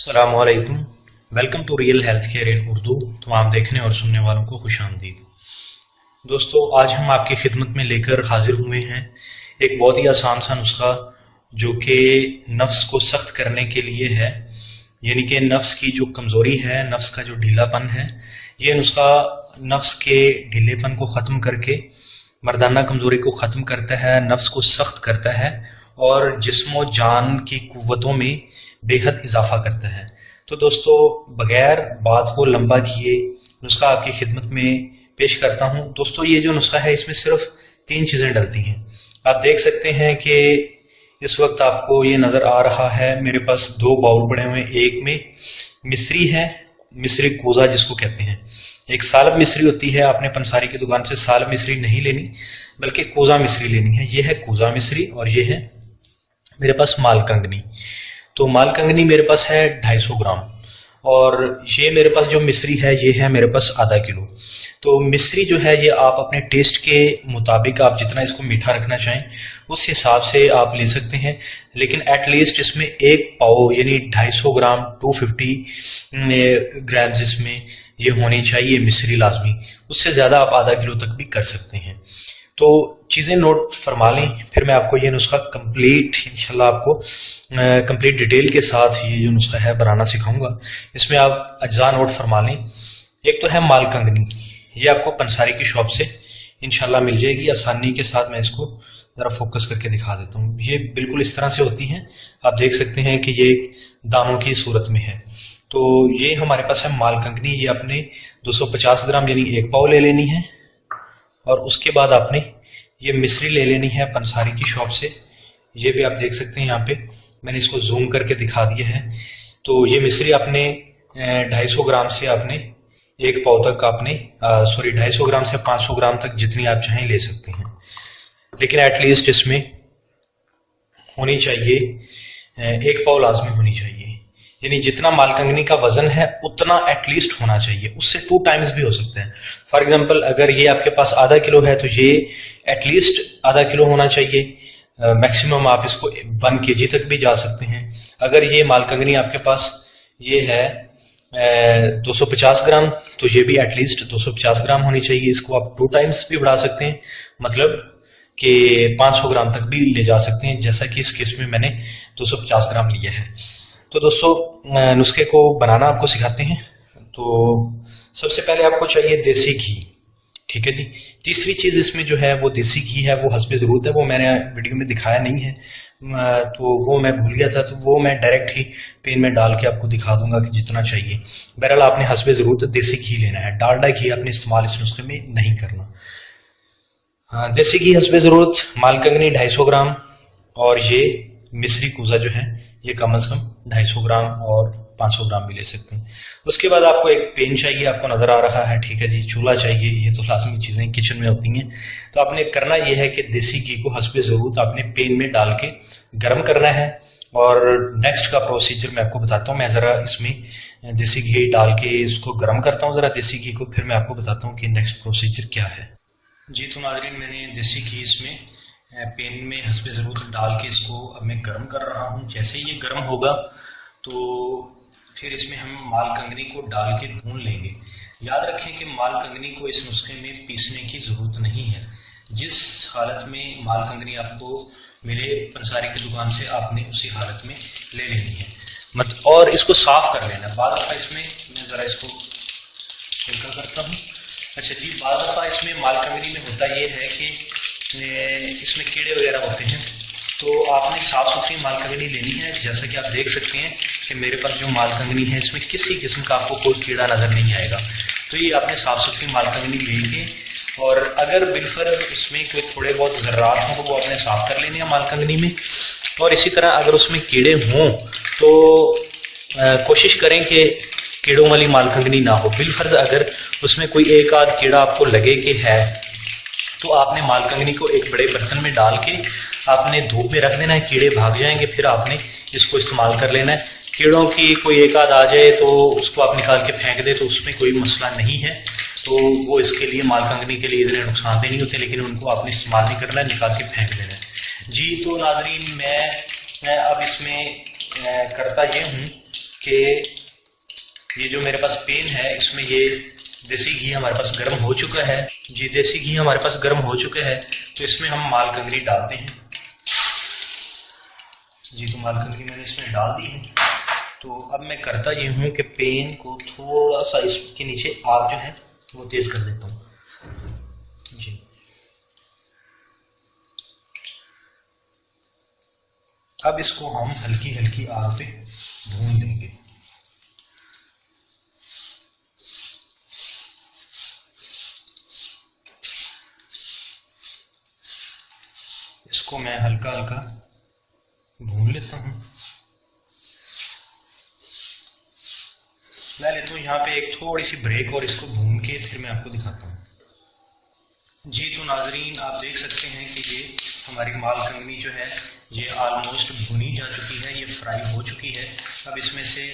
अस्सलामुअलैकुम। Welcome to real health care in Urdu. तमाम देखने और सुनने वालों को खुशामदीद। दोस्तों, आज हम आपकी खिदमत में लेकर हाजिर हुए हैं एक बहुत ही आसान सा नुस्खा जो कि नफ्स को सख्त करने के लिए है, यानी कि नफ्स की जो कमज़ोरी है, नफ्स का जो ढीलापन है, ये नुस्खा नफ्स के ढीलेपन को ख़त्म करके मर्दाना कमज़ोरी को ख़त्म करता है, नफ्स को सख्त करता है और जिस्म जान की कुव्वतों में बेहद इजाफा करता है। तो दोस्तों, बगैर बात को लंबा किए नुस्खा आपकी खिदमत में पेश करता हूं। दोस्तों, ये जो नुस्खा है इसमें सिर्फ 3 चीज़ें डलती हैं। आप देख सकते हैं कि इस वक्त आपको ये नज़र आ रहा है, मेरे पास 2 बाउल पड़े हुए हैं। एक में मिस्री है, मिस्री कोज़ा जिसको कहते हैं। एक सालब मिस्री होती है, आपने पंसारी की दुकान से सालब मिस्री नहीं लेनी बल्कि कोज़ा मिस्री लेनी है। ये है कोज़ा मिस्री और ये है मेरे पास मालकंगनी। तो मालकंगनी मेरे पास है 250 ग्राम और ये मेरे पास जो मिस्री है ये है मेरे पास आधा किलो। तो मिस्री जो है ये आप अपने टेस्ट के मुताबिक, आप जितना इसको मीठा रखना चाहें उस हिसाब से आप ले सकते हैं, लेकिन एटलीस्ट इसमें 1 पाव यानी 250 ग्राम 250 ग्राम्स इसमें ये होनी चाहिए मिस्री लाजमी। उससे ज़्यादा आप आधा किलो तक भी कर सकते हैं। तो चीज़ें नोट फरमा लें, फिर मैं आपको ये नुस्खा कंप्लीट इंशाल्लाह आपको कंप्लीट डिटेल के साथ ये जो नुस्खा है बनाना सिखाऊंगा। इसमें आप अज्जा नोट फरमा लें। एक तो है मालकंगनी, ये आपको पंसारी की शॉप से इंशाल्लाह मिल जाएगी आसानी के साथ। मैं इसको ज़रा फोकस करके दिखा देता हूँ। ये बिल्कुल इस तरह से होती है, आप देख सकते हैं कि ये दानों की सूरत में है। तो ये हमारे पास है मालकंगनी। ये आपने 250 ग्राम यानी 1 पाव ले लेनी है और उसके बाद आपने ये मिस्री ले लेनी है पंसारी की शॉप से। ये भी आप देख सकते हैं, यहाँ पे मैंने इसको जूम करके दिखा दिया है। तो ये मिस्री आपने 250 ग्राम से आपने 1 पाव तक आपने 250 ग्राम से 500 ग्राम तक जितनी आप चाहें ले सकते हैं, लेकिन एटलीस्ट इसमें होनी चाहिए 1 पाव लाजमी होनी चाहिए। यानी जितना मालकंगनी का वजन है उतना एटलीस्ट होना चाहिए, उससे 2 टाइम्स भी हो सकता है। फॉर एग्जांपल, अगर ये आपके पास आधा किलो है तो ये एटलीस्ट आधा किलो होना चाहिए। मैक्सिमम आप इसको 1 kg तक भी जा सकते हैं। अगर ये मालकंगनी आपके पास ये है 250 ग्राम तो ये भी एटलीस्ट 250 ग्राम होनी चाहिए। इसको आप 2 टाइम्स भी बढ़ा सकते हैं, मतलब कि 500 ग्राम तक भी ले जा सकते हैं, जैसा कि इस केस में मैंने 250 ग्राम लिया है। तो दोस्तों, नुस्खे को बनाना आपको सिखाते हैं। तो सबसे पहले आपको चाहिए देसी घी, ठीक है जी। तीसरी चीज़ इसमें जो है वो देसी घी है, वो हस्बे ज़रूरत है। वो मैंने वीडियो में दिखाया नहीं है, तो वो मैं भूल गया था, तो वो मैं डायरेक्ट ही पेन में डाल के आपको दिखा दूंगा कि जितना चाहिए। बहरहाल आपने हस्बे ज़रूरत देसी घी लेना है, डालडा घी आपने इस्तेमाल इस नुस्खे में नहीं करना। हाँ, देसी घी हस्बे ज़रूरत, मालकंगनी 250 ग्राम और ये मिस्री कोज़ा जो है ये कम से कम 250 ग्राम और 500 ग्राम भी ले सकते हैं। उसके बाद आपको एक पेन चाहिए, आपको नजर आ रहा है, ठीक है जी। चूल्हा चाहिए, ये तो लाजमी चीजें किचन में होती हैं। तो आपने करना यह है कि देसी घी को हस्बे जरूरत आपने पेन में डाल के गर्म करना है। और नेक्स्ट का प्रोसीजर मैं आपको बताता हूँ। मैं जरा इसमें देसी घी डाल के इसको गर्म करता हूँ, जरा देसी घी को, फिर मैं आपको बताता हूँ कि नेक्स्ट प्रोसीजर क्या है। जी तो नाज़रीन, मैंने देसी घी इसमें पेन में हस्बे ज़रूरत डाल के इसको अब मैं गर्म कर रहा हूँ। जैसे ही ये गर्म होगा तो फिर इसमें हम मालकंगनी को डाल के भून लेंगे। याद रखें कि मालकंगनी को इस नुस्खे में पीसने की ज़रूरत नहीं है। जिस हालत में मालकंगनी आपको मिले पंसारी की दुकान से, आपने उसी हालत में ले लेनी है और इसको साफ़ कर लेना। बाद दफ़ा इसमें मैं ज़रा इसको हल्का करता हूँ। अच्छा जी, बाद दफ़ा इसमें मालकंगनी में होता ये है कि इसमें कीड़े वगैरह होते हैं, तो आपने साफ़ सुथरी मालकंगनी लेनी है। जैसा कि आप देख सकते हैं कि मेरे पास जो मालकंगनी है इसमें किसी किस्म का आपको कोई कीड़ा नज़र नहीं आएगा। तो ये आपने साफ़ सुथरी मालकंगनी लेके, और अगर बिलफर्ज उसमें कोई थोड़े बहुत ज़र्रात हों तो वो आपने साफ़ कर लेने हैं मालकंगनी में। और इसी तरह अगर उसमें कीड़े हों तो कोशिश करें कि कीड़ों वाली मालकंगनी ना हो। बिलफर्ज अगर उसमें कोई एक आध कीड़ा आपको लगे कि है तो आपने मालकंगनी को एक बड़े बर्तन में डाल के आपने धूप में रख देना है। कीड़े भाग जाएंगे, फिर आपने इसको इस्तेमाल कर लेना है। कीड़ों की कोई एक आध आ जाए तो उसको आप निकाल के फेंक दे तो उसमें कोई मसला नहीं है। तो वो इसके लिए मालकंगनी के लिए इतने नुकसानदेह नहीं होते, लेकिन उनको आपने इस्तेमाल नहीं करना है, निकाल के फेंक देना है। जी तो नाजरीन, मैं अब इसमें करता ये हूँ कि ये जो मेरे पास पेन है इसमें ये देसी घी हमारे पास गर्म हो चुका है। जी देसी घी हमारे पास गर्म हो चुका है, तो इसमें हम माल कंगनी डालते हैं। जी तो माल कंगनी मैंने इसमें डाल दी है। तो अब मैं करता ये हूँ कि पेन को थोड़ा सा इसके नीचे आग जो है वो तेज कर देता हूँ। जी अब इसको हम हल्की हल्की आग पे भून देंगे। इसको मैं हल्का हल्का भून लेता हूँ। मैं लेता हूँ यहाँ पे एक थोड़ी सी ब्रेक और इसको भून के फिर मैं आपको दिखाता हूँ। जी तो नाजरीन आप देख सकते हैं कि ये हमारी माल कंगनी जो है ये ऑलमोस्ट भुनी जा चुकी है, ये फ्राई हो चुकी है। अब इसमें से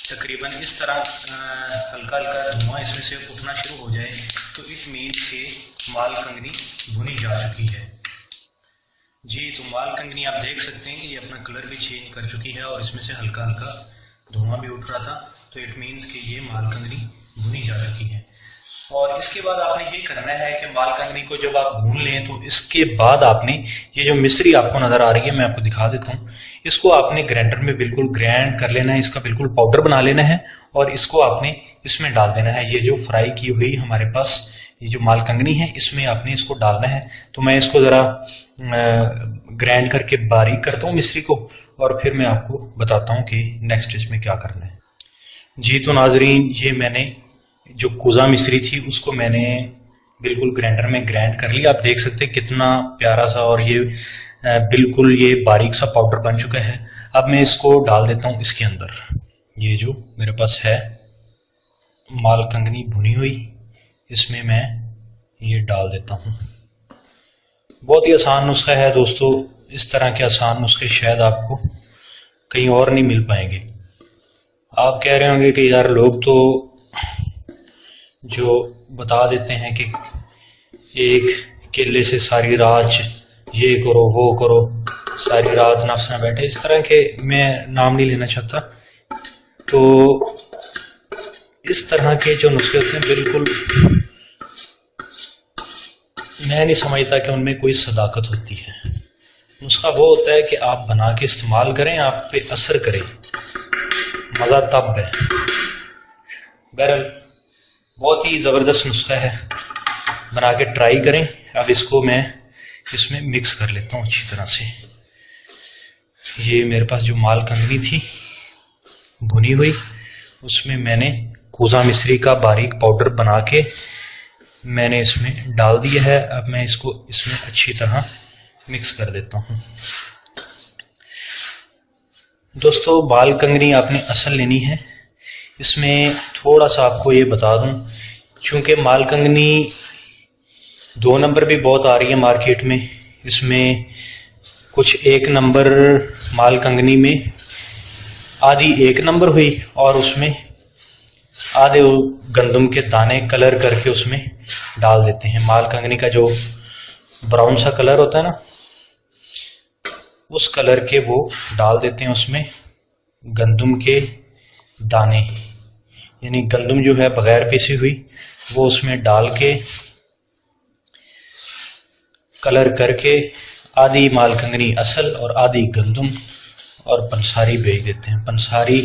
तकरीबन इस तरह हल्का हल्का धुआं इसमें से उठना शुरू हो जाए तो इट मीन्स के माल कंगनी भुनी जा चुकी है। जी तो माल कंगनी आप देख सकते हैं कि ये अपना कलर भी चेंज कर चुकी है और इसमें से हल्का हल्का धुआं भी उठ रहा था, तो इट मीन्स कि ये माल कंगनी भुनी जा चुकी है। और इसके बाद आपने ये करना है कि माल कंगनी को जब आप भून लें तो इसके बाद आपने ये जो मिश्री आपको नजर आ रही है मैं आपको दिखा देता हूँ, इसको आपने ग्राइंडर में बिल्कुल ग्राइंड कर लेना है, इसका बिल्कुल पाउडर बना लेना है और इसको आपने इसमें डाल देना है। ये जो फ्राई की हुई हमारे पास ये जो माल कंगनी है इसमें आपने इसको डालना है। तो मैं इसको ज़रा ग्राइंड करके बारीक करता हूँ मिश्री को और फिर मैं आपको बताता हूँ कि नेक्स्ट इसमें क्या करना है। जी तो नाजरीन ये मैंने जो कुजा मिश्री थी उसको मैंने बिल्कुल ग्राइंडर में ग्राइंड कर लिया। आप देख सकते हैं कितना प्यारा सा और ये बिल्कुल ये बारीक सा पाउडर बन चुका है। अब मैं इसको डाल देता हूँ इसके अंदर। ये जो मेरे पास है माल कंगनी भुनी हुई इसमें मैं ये डाल देता हूँ। बहुत ही आसान नुस्खा है दोस्तों, इस तरह के आसान नुस्खे शायद आपको कहीं और नहीं मिल पाएंगे। आप कह रहे होंगे कि यार लोग तो जो बता देते हैं कि एक केले से सारी रात ये करो वो करो, सारी रात नफ्स ना बैठे, इस तरह के मैं नाम नहीं लेना चाहता। तो इस तरह के जो नुस्खे होते हैं बिल्कुल मैं नहीं समझता कि उनमें कोई सदाकत होती है। नुस्खा वो होता है कि आप बना के इस्तेमाल करें, आप पे असर करे, मज़ा तब है। बहरहाल बहुत ही ज़बरदस्त नुस्खा है, बना के ट्राई करें। अब इसको मैं इसमें मिक्स कर लेता हूँ अच्छी तरह से। ये मेरे पास जो माल कंगनी थी भुनी हुई उसमें मैंने कुजा मिश्री का बारीक पाउडर बना के मैंने इसमें डाल दिया है। अब मैं इसको इसमें अच्छी तरह मिक्स कर देता हूँ। दोस्तों माल कंगनी आपने असल लेनी है। इसमें थोड़ा सा आपको ये बता दूं, चूँकि माल कंगनी 2 नंबर भी बहुत आ रही है मार्केट में, इसमें कुछ 1 नंबर माल कंगनी में आधी 1 नंबर हुई और उसमें आधे गंदम के दाने कलर करके उसमें डाल देते हैं। माल कंगनी का जो ब्राउन सा कलर होता है ना, उस कलर के वो डाल देते हैं उसमें गंदम के दाने, यानी गंदम जो है बगैर पीसी हुई वो उसमें डाल के कलर करके आधी माल कंगनी असल और आधी गंदम और पंसारी बेच देते हैं। पंसारी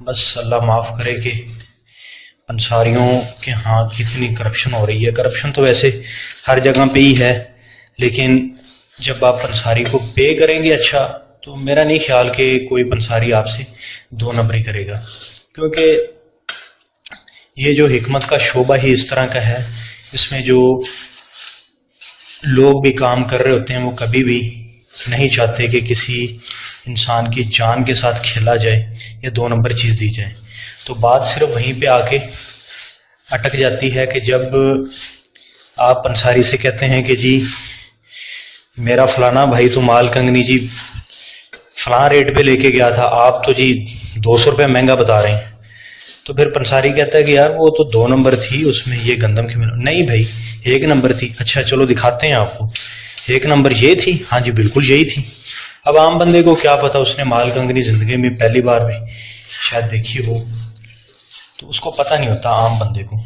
बस अल्लाह माफ़ करे कि पंसारियों के हाँ कितनी करप्शन हो रही है। करप्शन तो वैसे हर जगह पे ही है, लेकिन जब आप पंसारी को पे करेंगे अच्छा, तो मेरा नहीं ख्याल कि कोई पंसारी आपसे 2 नंबरी करेगा, क्योंकि ये जो हिकमत का शोबा ही इस तरह का है। इसमें जो लोग भी काम कर रहे होते हैं वो कभी भी नहीं चाहते कि किसी इंसान की जान के साथ खेला जाए या 2 नंबर चीज़ दी जाए। तो बात सिर्फ वहीं पे आके अटक जाती है कि जब आप पंसारी से कहते हैं कि जी मेरा फलाना भाई तो माल कंगनी जी फलां रेट पे लेके गया था, आप तो जी 200 रुपये महंगा बता रहे हैं। तो फिर पंसारी कहता है कि यार वो तो 2 नंबर थी, उसमें ये गंदम की नहीं भाई 1 नंबर थी। अच्छा चलो दिखाते हैं आपको, 1 नंबर ये थी, हाँ जी बिल्कुल यही थी। अब आम बंदे को क्या पता, उसने माल कंगनी ज़िंदगी में पहली बार भी शायद देखी हो, तो उसको पता नहीं होता आम बंदे को।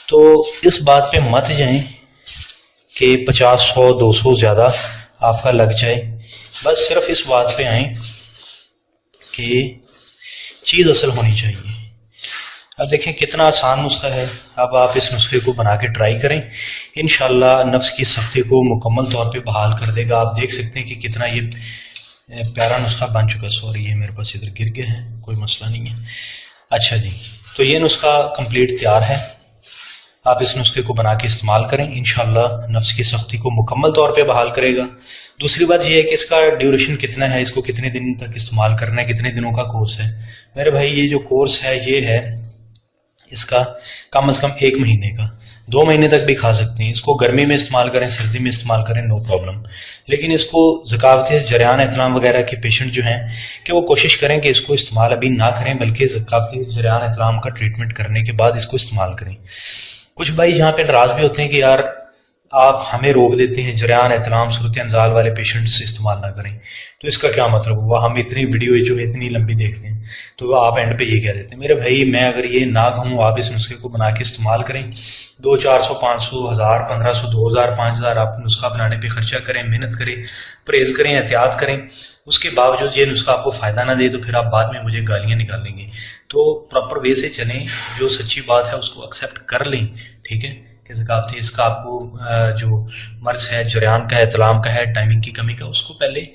तो इस बात पे मत जाएं कि 50, 100, 200 ज़्यादा आपका लग जाए। बस सिर्फ इस बात पे आएँ कि चीज़ असल होनी चाहिए। अब देखें कितना आसान नुस्खा है। अब आप इस नुस्खे को बना के ट्राई करें, इंशाल्लाह नफ्स की सख्ती को मुकम्मल तौर पे बहाल कर देगा। आप देख सकते हैं कि कितना ये प्यारा नुस्खा बन चुका है। सॉरी, ये मेरे पास इधर गिर गया है, कोई मसला नहीं है। अच्छा जी, तो ये नुस्खा कंप्लीट तैयार है। आप इस नुस्खे को बना के इस्तेमाल करें, इंशाल्लाह नफ्स की सख्ती को मुकम्मल तौर पे बहाल करेगा। दूसरी बात यह है कि इसका ड्यूरेशन कितना है, इसको कितने दिन तक इस्तेमाल करना है, कितने दिनों का कोर्स है। मेरे भाई ये जो कोर्स है ये है इसका कम से कम 1 महीने का। 2 महीने तक भी खा सकते हैं। इसको गर्मी में इस्तेमाल करें, सर्दी में इस्तेमाल करें, नो प्रॉब्लम। लेकिन इसको ज़कावती जरियान इतलाम वगैरह के पेशेंट जो हैं कि वो कोशिश करें कि इसको इस्तेमाल अभी ना करें, बल्कि ज़कावती जरियान इतलाम का ट्रीटमेंट करने के बाद इसको इस्तेमाल करें। कुछ भाई यहाँ पे नाराज भी होते हैं कि यार आप हमें रोक देते हैं, जरियान इतलाम सूरत अंजाल वाले पेशेंट्स इस्तेमाल ना करें। तो इसका क्या मतलब हुआ? हम इतनी वीडियो जो है इतनी लंबी देखते हैं, तो आप एंड पे ये कह देते हैं। मेरे भाई मैं अगर ये ना कहूँ, आप इस नुस्खे को बना के इस्तेमाल करें। 200, 400, 500, 1000, 1500, 2000, 5000 आप नुस्खा बनाने पे खर्चा करें, मेहनत करें, परहेज करें, एहतियात करें। उसके बावजूद ये नुस्खा आपको फ़ायदा ना दे तो फिर आप बाद में मुझे गालियाँ निकालेंगे। तो प्रॉपर वे से चलें, जो सच्ची बात है उसको एक्सेप्ट कर लें, ठीक है। कि ज़कावती इसका आपको जो मर्ज है, जरियान का है, इतलाम का है, टाइमिंग की कमी का, उसको पहले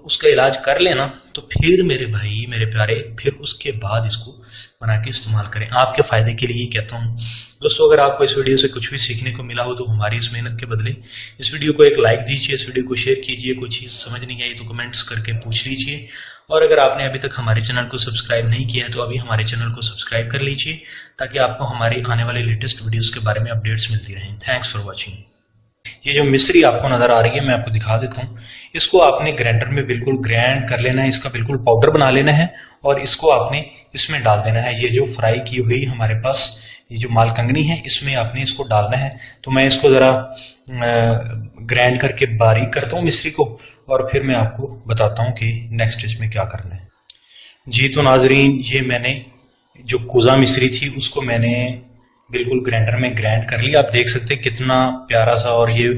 उसका इलाज कर लेना, तो फिर मेरे भाई मेरे प्यारे, फिर उसके बाद इसको बना के इस्तेमाल करें। आपके फ़ायदे के लिए कहता हूँ दोस्तों। अगर आपको इस वीडियो से कुछ भी सीखने को मिला हो तो हमारी इस मेहनत के बदले इस वीडियो को एक लाइक दीजिए, इस वीडियो को शेयर कीजिए। कोई चीज़ समझ नहीं आई तो कमेंट्स करके पूछ लीजिए। और अगर आपने अभी तक हमारे चैनल को सब्सक्राइब नहीं किया है तो अभी हमारे चैनल को सब्सक्राइब कर लीजिए, ताकि आपको हमारी आने वाले लेटेस्ट वीडियोस के बारे में अपडेट्स मिलती रहें। Thanks for watching. ये जो मिश्री आपको नजर आ रही है मैं आपको दिखा देता हूँ। इसको आपने ग्राइंडर में बिल्कुल ग्राइंड कर लेना है, इसका बिल्कुल पाउडर बना लेना है और इसको आपने इसमें डाल देना है। ये जो फ्राई की हुई हमारे पास ये जो मालकंगनी है, इसमें आपने इसको डालना है। तो मैं इसको ज़रा ग्राइंड करके बारीक करता हूँ मिश्री को, और फिर मैं आपको बताता हूँ कि नेक्स्ट इसमें क्या करना है। जी तो नाजरीन, ये मैंने जो कुजा मिश्री थी उसको मैंने बिल्कुल ग्राइंडर में ग्राइंड कर लिया। आप देख सकते हैं कितना प्यारा सा और ये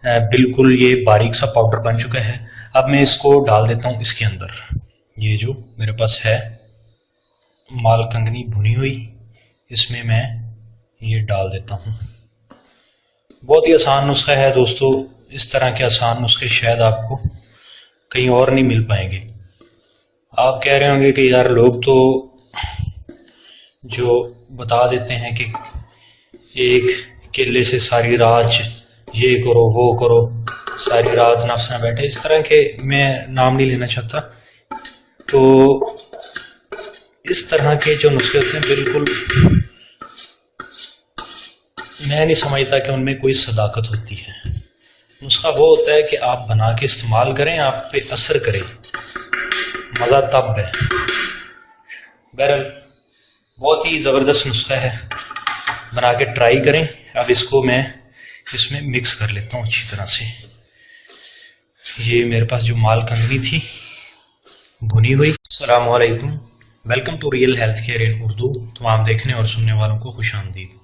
बिल्कुल ये बारीक सा पाउडर बन चुका है। अब मैं इसको डाल देता हूँ इसके अंदर। ये जो मेरे पास है मालकंगनी भुनी हुई, इसमें मैं ये डाल देता हूँ। बहुत ही आसान नुस्खा है दोस्तों। इस तरह के आसान नुस्खे शायद आपको कहीं और नहीं मिल पाएंगे। आप कह रहे होंगे कि यार लोग तो जो बता देते हैं कि एक केले से सारी रात ये करो वो करो, सारी रात नफ्स ना बैठे, इस तरह के मैं नाम नहीं लेना चाहता। तो इस तरह के जो नुस्खे होते हैं बिल्कुल मैं नहीं समझता कि उनमें कोई सदाकत होती है। नुस्खा वो होता है कि आप बना के इस्तेमाल करें, आप पे असर करे, मज़ा तब है। बहरहाल बहुत ही ज़बरदस्त नुस्खा है, बना के ट्राई करें। अब इसको मैं इसमें मिक्स कर लेता हूँ अच्छी तरह से। ये मेरे पास जो मालकंगनी थी भुनी हुई। अस्सलाम वालेकुम, welcome to real health care in Urdu. तमाम देखने और सुनने वालों को खुश आमदीद।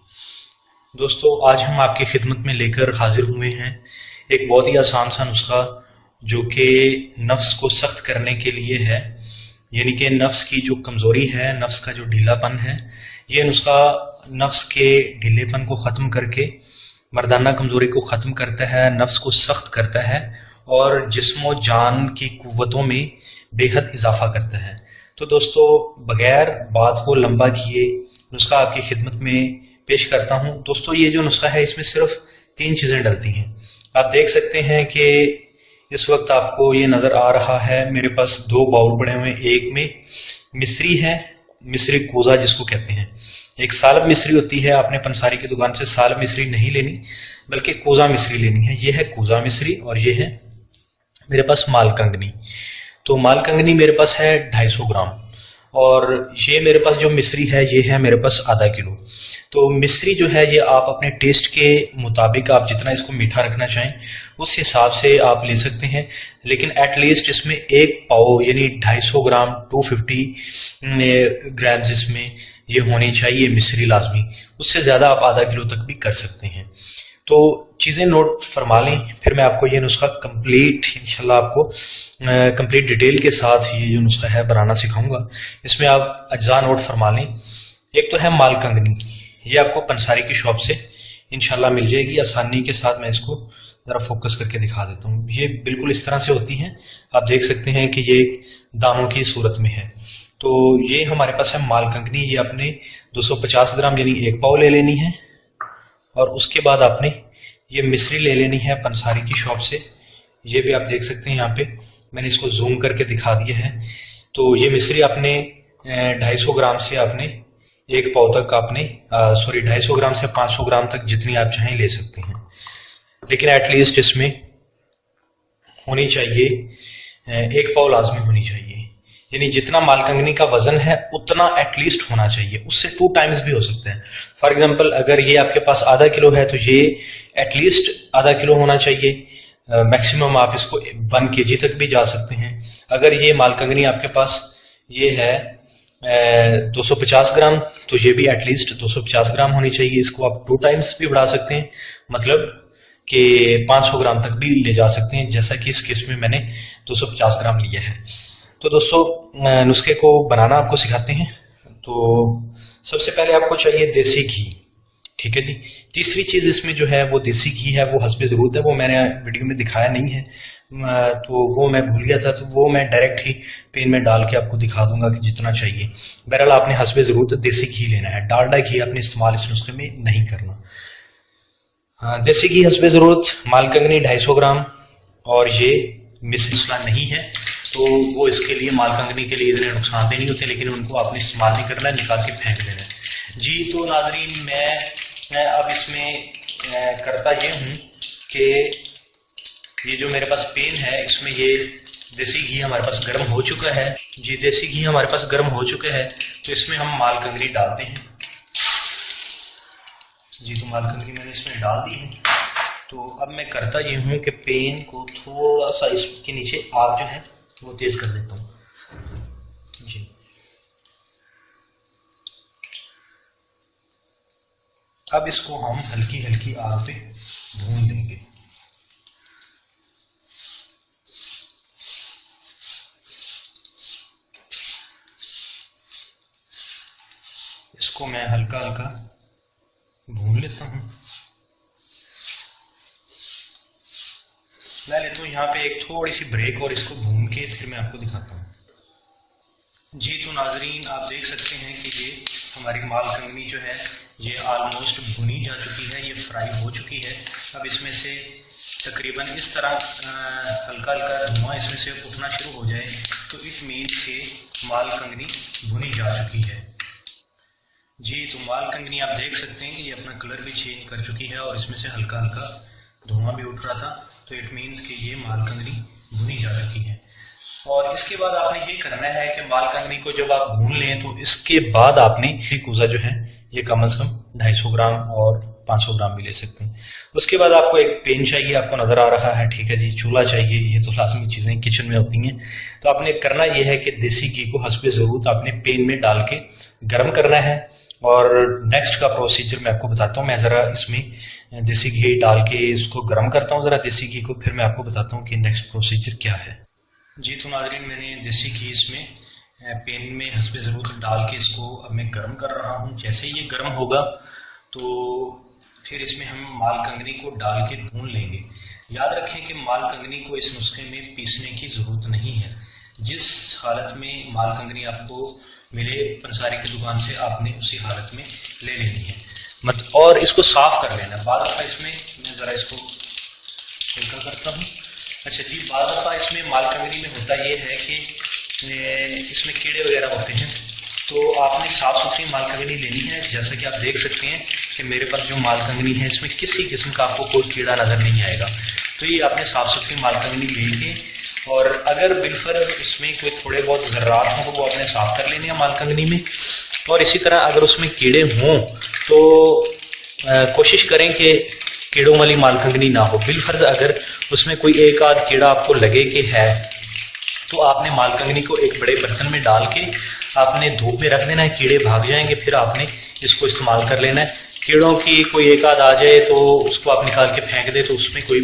दोस्तों, आज हम आपकी खिदमत में लेकर हाजिर हुए हैं एक बहुत ही आसान सा नुस्खा, जो कि नफ्स को सख्त करने के लिए है। यानी कि नफ्स की जो कमज़ोरी है, नफ्स का जो ढीलापन है, ये नुस्खा नफ्स के ढीलेपन को ख़त्म करके मर्दाना कमज़ोरी को ख़त्म करता है, नफ्स को सख्त करता है और जिस्म व जान की क़ुव्वतों में बेहद इजाफा करता है। तो दोस्तों, बग़ैर बात को लंबा किए नुस्खा आपकी खिदमत में पेश करता हूँ। दोस्तों, ये जो नुस्खा है इसमें सिर्फ 3 चीज़ें डलती हैं। आप देख सकते हैं कि इस वक्त आपको ये नज़र आ रहा है, मेरे पास 2 बाउल पड़े हुए हैं। एक में मिश्री है, मिश्री कोज़ा जिसको कहते हैं। एक सालब मिश्री होती है, आपने पंसारी की दुकान से सालब मिश्री नहीं लेनी बल्कि कोज़ा मिश्री लेनी है। ये है कोज़ा मिश्री और ये है मेरे पास मालकंगनी। तो मालकंगनी मेरे पास है 250 ग्राम। और ये मेरे पास जो मिश्री है ये है मेरे पास आधा किलो। तो मिश्री जो है ये आप अपने टेस्ट के मुताबिक आप जितना इसको मीठा रखना चाहें उस हिसाब से आप ले सकते हैं, लेकिन एटलीस्ट इसमें एक पाव यानी 250 ग्राम 250 ग्राम्स इसमें ये होनी चाहिए मिश्री लाजमी। उससे ज़्यादा आप आधा किलो तक भी कर सकते हैं। तो चीज़ें नोट फरमा लें, फिर मैं आपको ये नुस्खा कंप्लीट इंशाल्लाह आपको कंप्लीट डिटेल के साथ ये जो नुस्खा है बनाना सिखाऊंगा। इसमें आप अज्जा नोट फरमा लें। एक तो है मालकंगनी, ये आपको पंसारी की शॉप से इंशाल्लाह मिल जाएगी आसानी के साथ। मैं इसको ज़रा फोकस करके दिखा देता हूँ। ये बिल्कुल इस तरह से होती हैं, आप देख सकते हैं कि ये दानों की सूरत में है। तो ये हमारे पास है मालकंगनी, ये आपने 250 ग्राम यानी एक पाव ले लेनी है। और उसके बाद आपने ये मिश्री ले लेनी है पंसारी की शॉप से। ये भी आप देख सकते हैं, यहाँ पे मैंने इसको जूम करके दिखा दिया है। तो ये मिश्री आपने 250 ग्राम से आपने एक पाव तक आपने 250 ग्राम से 500 ग्राम तक जितनी आप चाहें ले सकते हैं, लेकिन एटलीस्ट इसमें होनी चाहिए एक पाव लाजमी होनी चाहिए। यानी जितना मालकंगनी का वजन है उतना एटलीस्ट होना चाहिए, उससे 2 टाइम्स भी हो सकता है। फॉर एग्जांपल अगर ये आपके पास आधा किलो है तो ये एटलीस्ट आधा किलो होना चाहिए। मैक्सिमम आप इसको 1 kg तक भी जा सकते हैं। अगर ये मालकंगनी आपके पास ये है 250 ग्राम तो ये भी एटलीस्ट 250 ग्राम होनी चाहिए। इसको आप 2 टाइम्स भी बढ़ा सकते हैं, मतलब कि 500 ग्राम तक भी ले जा सकते हैं, जैसा कि इस केस में मैंने 250 ग्राम लिया है। तो दोस्तों नुस्खे को बनाना आपको सिखाते हैं। तो सबसे पहले आपको चाहिए देसी घी, ठीक है जी। तीसरी चीज़ इसमें जो है वो देसी घी है, वो हस्बे ज़रूरत है। वो मैंने वीडियो में दिखाया नहीं है, तो वो मैं भूल गया था, तो वो मैं डायरेक्ट ही पेन में डाल के आपको दिखा दूंगा कि जितना चाहिए। बहरहाल आपने हस्बे ज़रूरत देसी घी लेना है, डालडा घी आपने इस्तेमाल इस नुस्खे में नहीं करना। हाँ, देसी घी हस्बे ज़रूरत, मालकंगनी 250 ग्राम, और ये मिसला नहीं है तो वो इसके लिए मालकंगनी के लिए इतने नुकसान नहीं होते, लेकिन उनको आपने इस्तेमाल नहीं करना है, निकाल के फेंक देना है जी। तो नाजरीन मैं अब इसमें करता ये हूँ कि ये जो मेरे पास पेन है इसमें ये देसी घी हमारे पास गर्म हो चुका है जी। देसी घी हमारे पास गर्म हो चुका है, तो इसमें हम मालकंगनी डालते हैं जी। तो मालकंगनी मैंने इसमें डाल दी है। तो अब मैं करता ये हूँ कि पेन को थोड़ा सा इसके नीचे आग जो है वो तेज कर देता हूँ जी। अब इसको हम हल्की हल्की आग पे भून देंगे। इसको मैं हल्का हल्का भून लेता हूँ। मैं लेता हूँ यहाँ पे एक थोड़ी सी ब्रेक और इसको भून के फिर मैं आपको दिखाता हूँ जी। तो नाजरीन आप देख सकते हैं कि ये हमारी मालकंगनी जो है ये ऑलमोस्ट भुनी जा चुकी है, ये फ्राई हो चुकी है। अब इसमें से तकरीबन इस तरह हल्का हल्का धुआं इसमें से उठना शुरू हो जाए तो इट मीन्स के मालकंगनी भुनी जा चुकी है जी। तो मालकंगनी आप देख सकते हैं कि ये अपना कलर भी चेंज कर चुकी है और इसमें से हल्का हल्का धुआं भी उठ रहा था, तो इट मीन्स कि ये मालकंगनी भुनी जा चुकी है। और इसके बाद आपने ये करना है कि मालकंगनी को जब आप भून लें तो इसके बाद आपने कूजा जो है ये कम से कम 250 ग्राम और 500 ग्राम भी ले सकते हैं। उसके बाद आपको एक पेन चाहिए, आपको नजर आ रहा है, ठीक है जी। चूल्हा चाहिए, ये तो लाजमी चीजें किचन में होती हैं। तो आपने करना यह है कि देसी घी को हस्बे जरूरत आपने पेन में डाल के गर्म करना है। और नेक्स्ट का प्रोसीजर मैं आपको बताता हूँ। मैं ज़रा इसमें देसी घी डाल के इसको गर्म करता हूँ ज़रा देसी घी को, फिर मैं आपको बताता हूँ कि नेक्स्ट प्रोसीजर क्या है जी। तो नाज़रीन मैंने देसी घी इसमें पेन में हस्बे ज़रूरत डाल के इसको अब मैं गर्म कर रहा हूँ। जैसे ही ये गर्म होगा तो फिर इसमें हम मालकंगनी को डाल के भून लेंगे। याद रखें कि मालकंगनी को इस नुस्खे में पीसने की ज़रूरत नहीं है। जिस हालत में मालकंगनी आपको मिले पंसारी की दुकान से आपने उसी हालत में ले लेनी है और इसको साफ कर लेना। बाद दफ़ा इसमें मैं ज़रा इसको हल्का करता हूँ। अच्छा जी, बाद दफ़ा इसमें मालकंगनी में होता ये है कि इसमें कीड़े वगैरह होते हैं, तो आपने साफ़ सुथरी मालकंगनी लेनी है। जैसा कि आप देख सकते हैं कि मेरे पास जो मालकंगनी है इसमें किसी किस्म का आपको कोई कीड़ा नज़र नहीं आएगा। तो ये आपने साफ़ सुथरी मालकंगनी लेके और अगर बिलफर्ज उसमें कोई थोड़े बहुत ज़र्रात हों तो वो आपने साफ कर लेने हैं मालकंगनी में। और इसी तरह अगर उसमें कीड़े हों तो कोशिश करें कि कीड़ों वाली मालकंगनी ना हो। बिलफर्ज अगर उसमें कोई एक आध कीड़ा आपको लगे कि है तो आपने मालकंगनी को एक बड़े बर्तन में डाल के आपने धूप में रख देना है, कीड़े भाग जाएंगे, फिर आपने इसको इस्तेमाल कर लेना है। कीड़ों की कोई एक आध आ जाए तो उसको आप निकाल के फेंक दे तो उसमें कोई